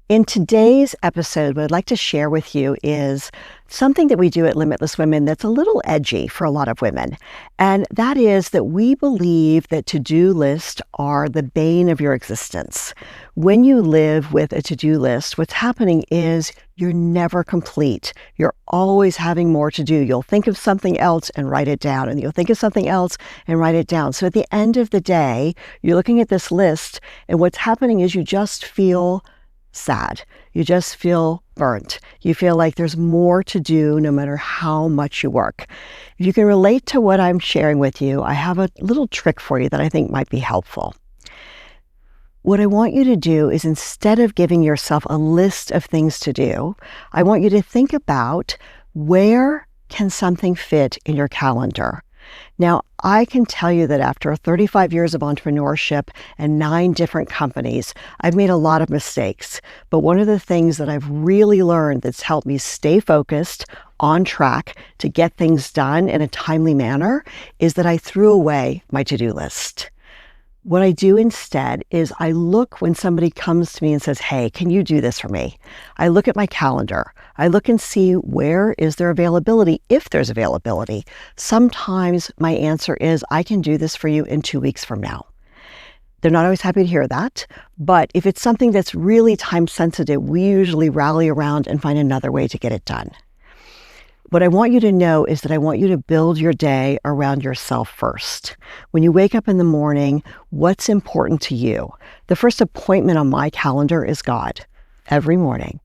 In today's episode, what I'd like to share with you is something that we do at Limitless Women that's a little edgy for a lot of women. And that is that we believe that to-do lists are the bane of your existence. When you live with a to-do list, what's happening is you're never complete. You're always having more to do. You'll think of something else and write it down, and you'll think of something else and write it down. So at the end of the day, you're looking at this list, and what's happening is you just feel sad. You just feel burnt. You feel like there's more to do no matter how much you work. If you can relate to what I'm sharing with you, I have a little trick for you that I think might be helpful. What I want you to do is, instead of giving yourself a list of things to do, I want you to think about, where can something fit in your calendar? Now, I can tell you that after 35 years of entrepreneurship and 9 different companies, I've made a lot of mistakes. But one of the things that I've really learned that's helped me stay focused, on track, to get things done in a timely manner is that I threw away my to-do list. What I do instead is I look when somebody comes to me and says, "Hey, can you do this for me?" I look at my calendar. I look and see, where is there availability, if there's availability. Sometimes my answer is, I can do this for you in 2 weeks from now. They're not always happy to hear that, but if it's something that's really time sensitive, we usually rally around and find another way to get it done. What I want you to know is that I want you to build your day around yourself first. When you wake up in the morning, what's important to you? The first appointment on my calendar is God. Every morning.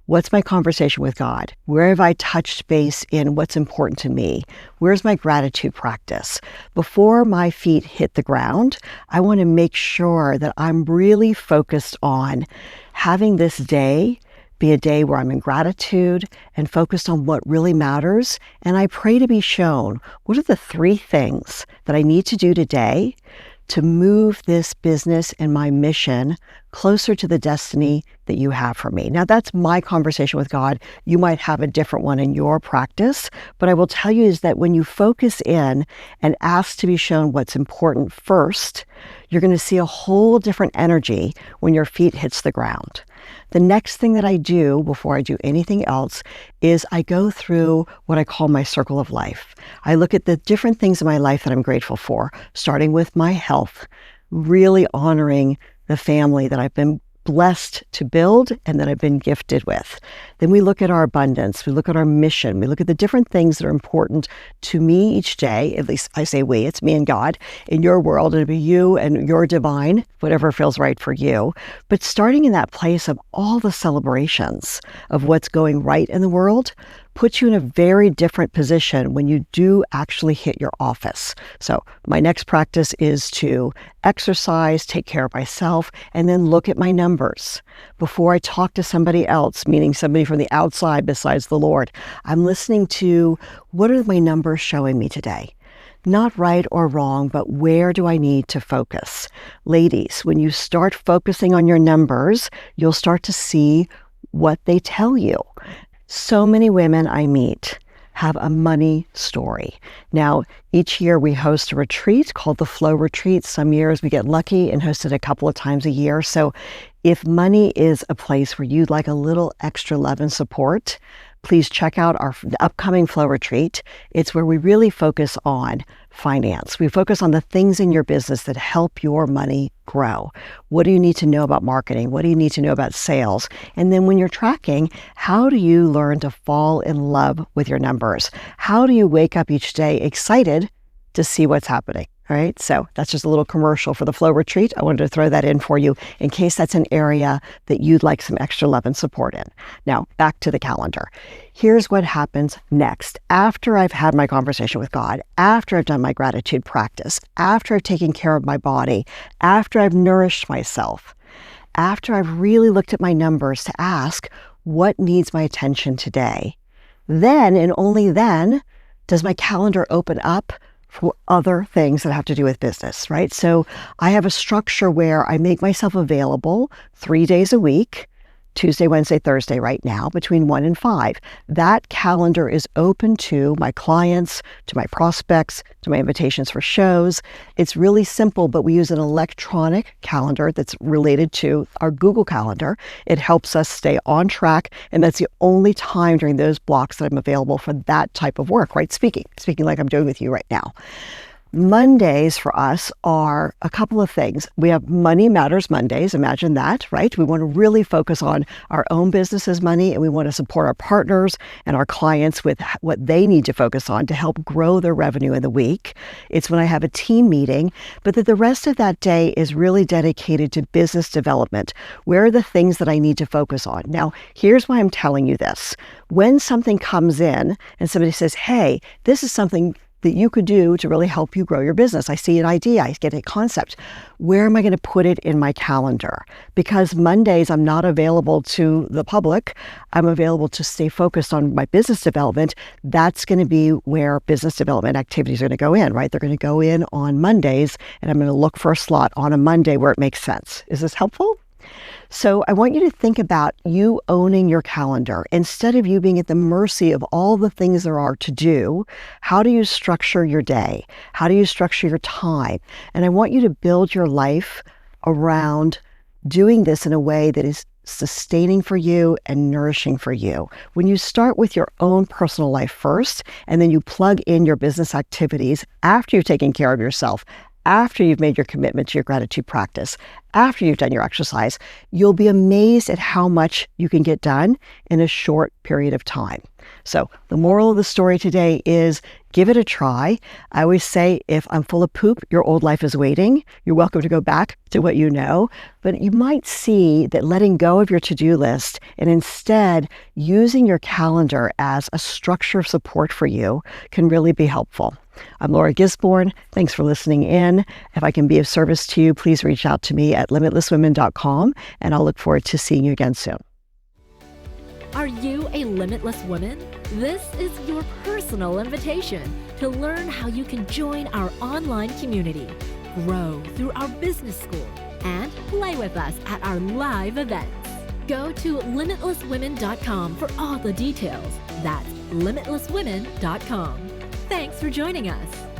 What's my conversation with God? Where have I touched base in what's important to me? Where's my gratitude practice? Before my feet hit the ground, I want to make sure that I'm really focused on having this day be a day where I'm in gratitude and focused on what really matters. And I pray to be shown, what are the 3 things that I need to do today to move this business and my mission closer to the destiny that you have for me. Now, that's my conversation with God. You might have a different one in your practice, but I will tell you is that when you focus in and ask to be shown what's important first, you're going to see a whole different energy when your feet hits the ground. The next thing that I do before I do anything else is I go through what I call my circle of life. I look at the different things in my life that I'm grateful for, starting with my health, really honoring the family that I've been blessed to build and that I've been gifted with. Then we look at our abundance, we look at our mission, we look at the different things that are important to me each day. At least I say we, it's me and God. In your world, it'll be you and your divine, whatever feels right for you. But starting in that place of all the celebrations of what's going right in the world puts you in a very different position when you do actually hit your office. So my next practice is to exercise, take care of myself, and then look at my numbers. Before I talk to somebody else, meaning somebody from the outside besides the Lord, I'm listening to, what are my numbers showing me today? Not right or wrong, but where do I need to focus? Ladies, when you start focusing on your numbers, you'll start to see what they tell you. So many women I meet have a money story. Now, each year we host a retreat called the Flow Retreat. Some years we get lucky and host it a couple of times a year. So if money is a place where you'd like a little extra love and support, please check out our upcoming Flow Retreat. It's where we really focus on finance. We focus on the things in your business that help your money grow. What do you need to know about marketing? What do you need to know about sales? And then when you're tracking, how do you learn to fall in love with your numbers? How do you wake up each day excited to see what's happening? All right, so that's just a little commercial for the Flow Retreat. I wanted to throw that in for you in case that's an area that you'd like some extra love and support in. Now, back to the calendar. Here's what happens next. After I've had my conversation with God, after I've done my gratitude practice, after I've taken care of my body, after I've nourished myself, after I've really looked at my numbers to ask, what needs my attention today? Then, and only then, does my calendar open up for other things that have to do with business, right? So I have a structure where I make myself available 3 days a week Tuesday, Wednesday, Thursday right now between 1 and 5. That calendar is open to my clients, to my prospects, to my invitations for shows. It's really simple, but we use an electronic calendar that's related to our Google Calendar. It helps us stay on track, and that's the only time during those blocks that I'm available for that type of work, right? Speaking like I'm doing with you right now. Mondays for us are a couple of things. We have Money Matters Mondays. Imagine that, right? We want to really focus on our own business's money, and we want to support our partners and our clients with what they need to focus on to help grow their revenue in the week. It's when I have a team meeting, but that the rest of that day is really dedicated to business development. Where are the things that I need to focus on? Now, here's why I'm telling you this. When something comes in and somebody says, hey, this is something that you could do to really help you grow your business. I see an idea, I get a concept. Where am I going to put it in my calendar? Because Mondays, I'm not available to the public. I'm available to stay focused on my business development. That's going to be where business development activities are going to go in, right? They're going to go in on Mondays, and I'm going to look for a slot on a Monday where it makes sense. Is this helpful? So I want you to think about you owning your calendar. Instead of you being at the mercy of all the things there are to do, how do you structure your day? How do you structure your time? And I want you to build your life around doing this in a way that is sustaining for you and nourishing for you. When you start with your own personal life first, and then you plug in your business activities after you've taken care of yourself, after you've made your commitment to your gratitude practice, after you've done your exercise, you'll be amazed at how much you can get done in a short period of time. So the moral of the story today is give it a try. I always say, if I'm full of poop, your old life is waiting. You're welcome to go back to what you know. But you might see that letting go of your to-do list and instead using your calendar as a structure of support for you can really be helpful. I'm Laura Gisborne. Thanks for listening in. If I can be of service to you, please reach out to me at limitlesswomen.com, and I'll look forward to seeing you again soon. Are you a limitless woman? This is your personal invitation to learn how you can join our online community, grow through our business school, and play with us at our live events. Go to limitlesswomen.com for all the details. That's limitlesswomen.com. Thanks for joining us.